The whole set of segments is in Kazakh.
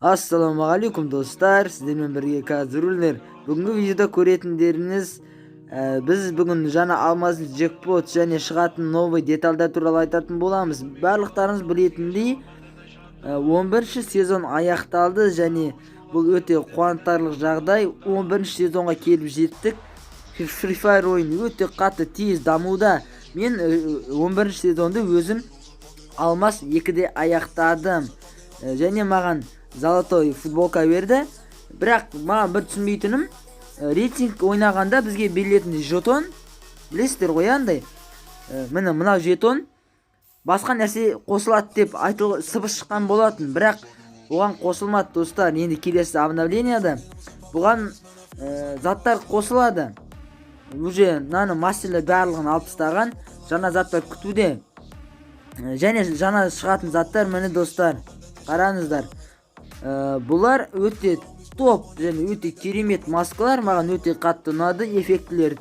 Ассалаумағалейкум достар, сіздермен бірге қазірулер. Бүгінгі видеода көретіндеріңіз, біз бүгін жаңа алмаздың джекпот және шығатын новый детальдар туралы айтатын боламыз. Барлықтарыңыз білетіндей, 11-ші сезон аяқталды және бұл өте қуантарлық жағдай. 11-ші сезонға келіп жеттік. Free Fire ойыны өте қатты тез дамуда. Мен 11-ші сезонды өзім алмас 2-де аяқтадым. Және маған золотой футболка берді. Бірақ маған бір түсінбейтінім, рейтинг ойнағанда бізге берілетін жетон, білесіздер ғой андай. Міне мынау жетон басқа нәрсе қосылады деп сыбыс шыққан болатын, бірақ оған қосылмады достар. Енді келесі обновленияда бұған заттар қосылады. Уже наны мастерлер барлығын алып тастаған, жаңа заттар күтуде. Және жаңа шығатын заттар міне достар, қараңыздар. Бұлар өте топ және өте керемет маскалар, маған өте қатты ұнады, эффектілер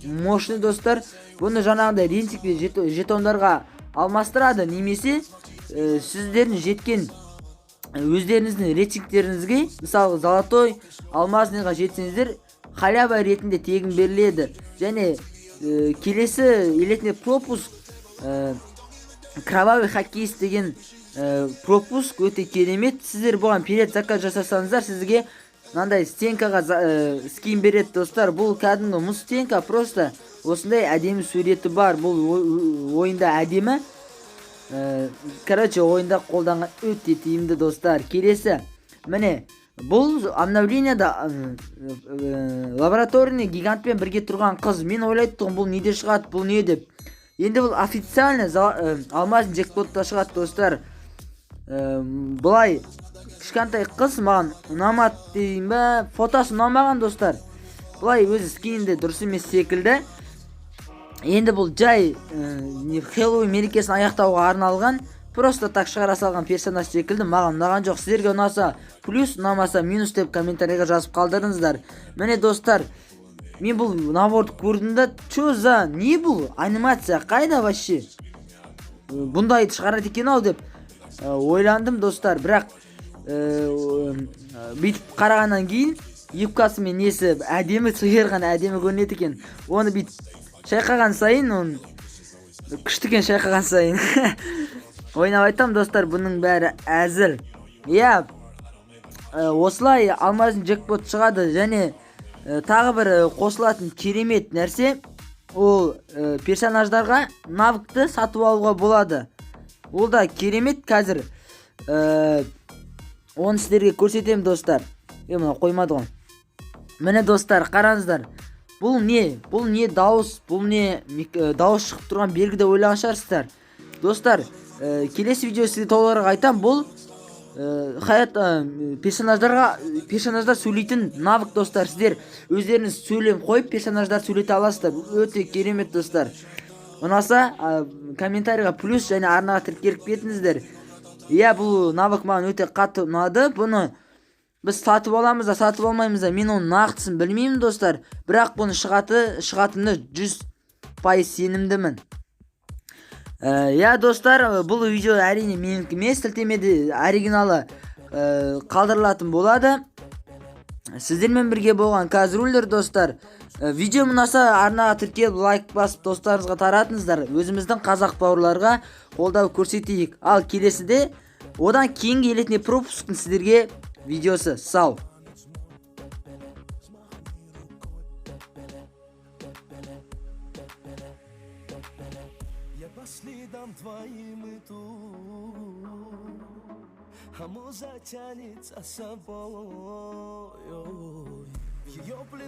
мощный достар. Бұны жаңағыдай рейтингте жетондарға алмастырады, немесе сіздердің жеткен өздеріңіздің рейтингтеріңізге, мысалы золотой, алмазныйға жетсеңіздер, халява ретінде тегін беріледі. Және келесі елетіне пропуск, кровавый хоккеист деген пропуск өте керемет. Сіздер бұған перед заказ жасасаңыздар, сізге мынандай стенкаға скин береді достар. Бұл кәдімгі мұз стенка, просто осындай әдемі суреті бар. Бұл ойында әдемі. Короче, ойында қолданған өте тиімді достар. Келесі, міне бұл обновленияда лабораторный гигантпен бірге тұрған қыз. Мен ойлайтын бұл неде шығады, бұл не деп. Енді бұл официально алмаздың джекпотта шығады достар. Бұлай кішкентай қыз маған ұнамады дейін бе, фотосы ұнамаған достар. Бұлай өзі скинінде дұрыс емес секілді. Енді бұл жай Хэллоуин мерекесін аяқтауға арналған, просто так шығара салған персонаж секілді. Маған ұнаған жоқ. Сіздерге ұнаса плюс, ұнамаса минус деп комментарийға жазып қалдырыңыздар. Міне достар, мен бұл наборды көрдім да, чё за, не бұл анимация, қайда вообще? Бұндайды шығарады екен ау деп ойландым достар. Бірақ бүйтіп қарағаннан кейін юбкасы мен несі әдемі, сиырған әдемі көрінеді екен. Оны бүйтіп шайқаған сайын, оны күштікен шайқаған сайын ойнап айтам достар, бұның бәрі әзіл. Иә, осылай алмаздың джекпот шығады. Және тағы бір қосылатын керемет нәрсе, ол персонаждарға навыкты сатып алуға болады. Ол да керемет. Қазір оны сіздерге көрсетемін достар. Мына қоймады ғой. Міне достар, қараңыздар. Бұл не? Бұл не дауыс? Бұл не дауыс шығып тұрған белгі деп ойлаған шығарсыздар. Достар, келесі видео сізге толығырақ айтам. Бұл персонаждар сөйлейтін навык достар. Сіздер өздеріңіз сөйлем қойып персонаждар сөйлете аласыздар. Өте керемет достар. Ұнаса комментарийға плюс және арнаға тіркеліп кетіңіздер. Иә, бұл навык маған өте қатты ұнады. Бұны біз сатып аламыз да сатып алмаймыз да, мен оның нақтысын білмеймін достар. Бірақ бұны шығатыны 100% сенімдімін. Иә достар, бұл видео әрине менікі емес, сілтемеде оригиналы қалдырылатын болады. Сіздермен бірге болған қазірулер достар. Видео ұнаса арнаға тіркеліп лайк басып достарыңызға таратыңыздар. Өзіміздің қазақ бауырларға қолдау көрсетейік. Ал келесіде одан кейінгі елетіне пропусктың сіздерге видеосы. Сау. Я по следам твоим иду, а муза тянет за собой. В ее плену